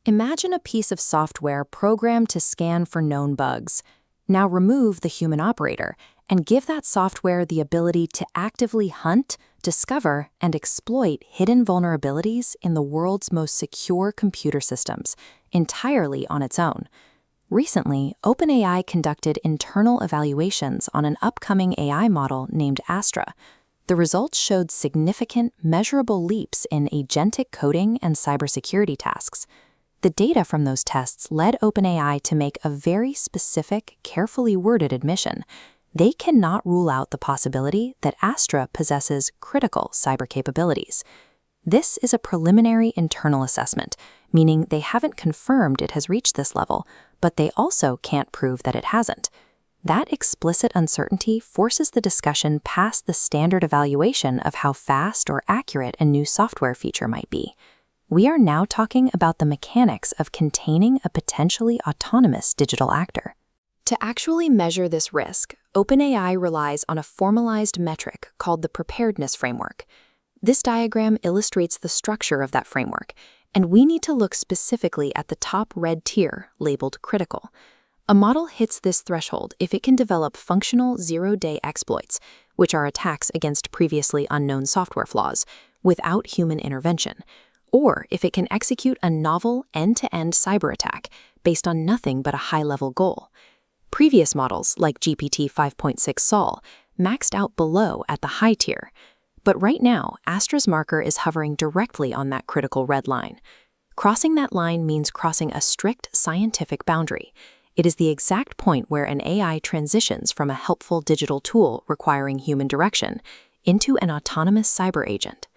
Imagine a piece of software programmed to scan for known bugs. Now remove the human operator and give that software the ability to actively hunt, discover, and exploit hidden vulnerabilities in the world's most secure computer systems, entirely on its own. Recently, OpenAI conducted internal evaluations on an upcoming AI model named Astra. The results showed significant, measurable leaps in agentic coding and cybersecurity tasks. The data from those tests led OpenAI to make a very specific, carefully worded admission. They cannot rule out the possibility that Astra possesses critical cyber capabilities. This is a preliminary internal assessment, meaning they haven't confirmed it has reached this level, but they also can't prove that it hasn't. That explicit uncertainty forces the discussion past the standard evaluation of how fast or accurate a new software feature might be. We are now talking about the mechanics of containing a potentially autonomous digital actor. To actually measure this risk, OpenAI relies on a formalized metric called the Preparedness Framework. This diagram illustrates the structure of that framework, and we need to look specifically at the top red tier, labeled critical. A model hits this threshold if it can develop functional zero-day exploits, which are attacks against previously unknown software flaws, without human intervention, or if it can execute a novel end-to-end cyber attack based on nothing but a high-level goal. Previous models, like GPT 5.6 Sol, maxed out below at the high tier. But right now, Astra's marker is hovering directly on that critical red line. Crossing that line means crossing a strict scientific boundary. It is the exact point where an AI transitions from a helpful digital tool requiring human direction into an autonomous cyber agent.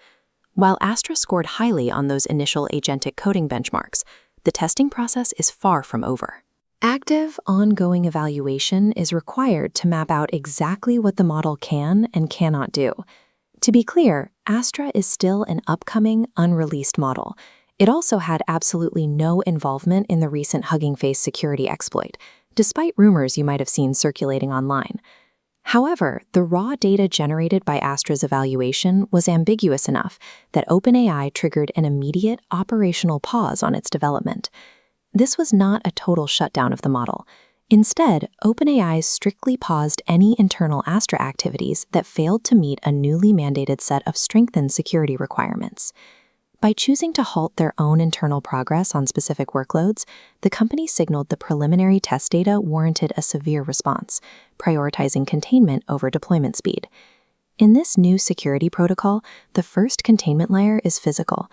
While Astra scored highly on those initial agentic coding benchmarks, the testing process is far from over. Active, ongoing evaluation is required to map out exactly what the model can and cannot do. To be clear, Astra is still an upcoming, unreleased model. It also had absolutely no involvement in the recent Hugging Face security exploit, despite rumors you might have seen circulating online. However, the raw data generated by Astra's evaluation was ambiguous enough that OpenAI triggered an immediate operational pause on its development. This was not a total shutdown of the model. Instead, OpenAI strictly paused any internal Astra activities that failed to meet a newly mandated set of strengthened security requirements. By choosing to halt their own internal progress on specific workloads, the company signaled the preliminary test data warranted a severe response, prioritizing containment over deployment speed. In this new security protocol, the first containment layer is physical.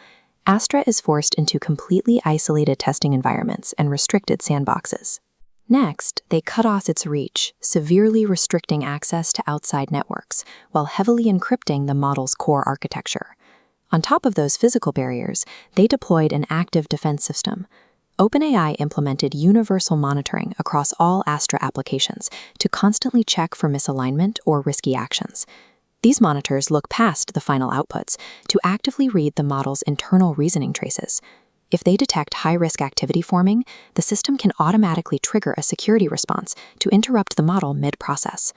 Astra is forced into completely isolated testing environments and restricted sandboxes. Next, they cut off its reach, severely restricting access to outside networks, while heavily encrypting the model's core architecture. On top of those physical barriers, they deployed an active defense system. OpenAI implemented universal monitoring across all Astra applications to constantly check for misalignment or risky actions. These monitors look past the final outputs to actively read the model's internal reasoning traces. If they detect high-risk activity forming, the system can automatically trigger a security response to interrupt the model mid-process.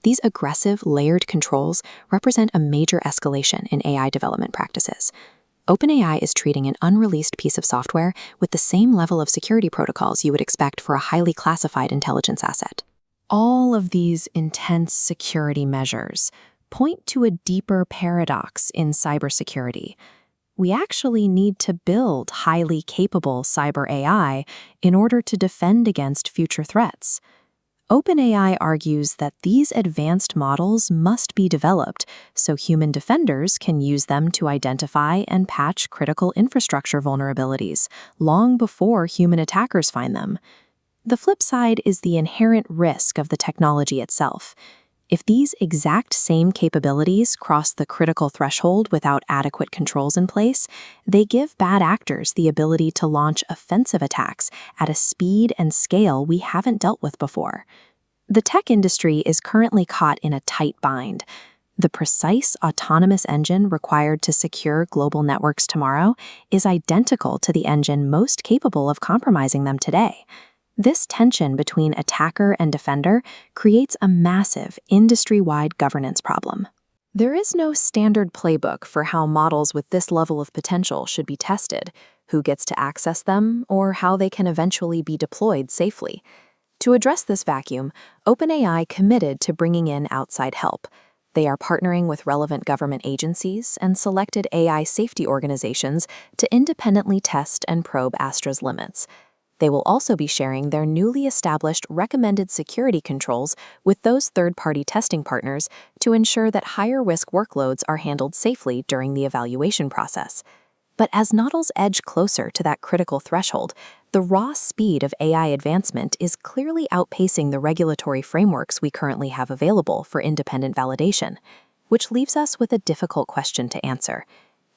These aggressive, layered controls represent a major escalation in AI development practices. OpenAI is treating an unreleased piece of software with the same level of security protocols you would expect for a highly classified intelligence asset. All of these intense security measures point to a deeper paradox in cybersecurity. We actually need to build highly capable cyber AI in order to defend against future threats. OpenAI argues that these advanced models must be developed so human defenders can use them to identify and patch critical infrastructure vulnerabilities long before human attackers find them. The flip side is the inherent risk of the technology itself. If these exact same capabilities cross the critical threshold without adequate controls in place, they give bad actors the ability to launch offensive attacks at a speed and scale we haven't dealt with before. The tech industry is currently caught in a tight bind. The precise autonomous engine required to secure global networks tomorrow is identical to the engine most capable of compromising them today. This tension between attacker and defender creates a massive industry-wide governance problem. There is no standard playbook for how models with this level of potential should be tested, who gets to access them, or how they can eventually be deployed safely. To address this vacuum, OpenAI committed to bringing in outside help. They are partnering with relevant government agencies and selected AI safety organizations to independently test and probe Astra's limits. They will also be sharing their newly established recommended security controls with those third-party testing partners to ensure that higher-risk workloads are handled safely during the evaluation process. But as models edge closer to that critical threshold, the raw speed of AI advancement is clearly outpacing the regulatory frameworks we currently have available for independent validation, which leaves us with a difficult question to answer.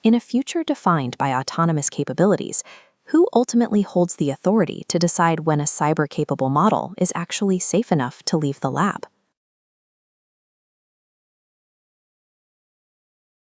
In a future defined by autonomous capabilities, who ultimately holds the authority to decide when a cyber-capable model is actually safe enough to leave the lab?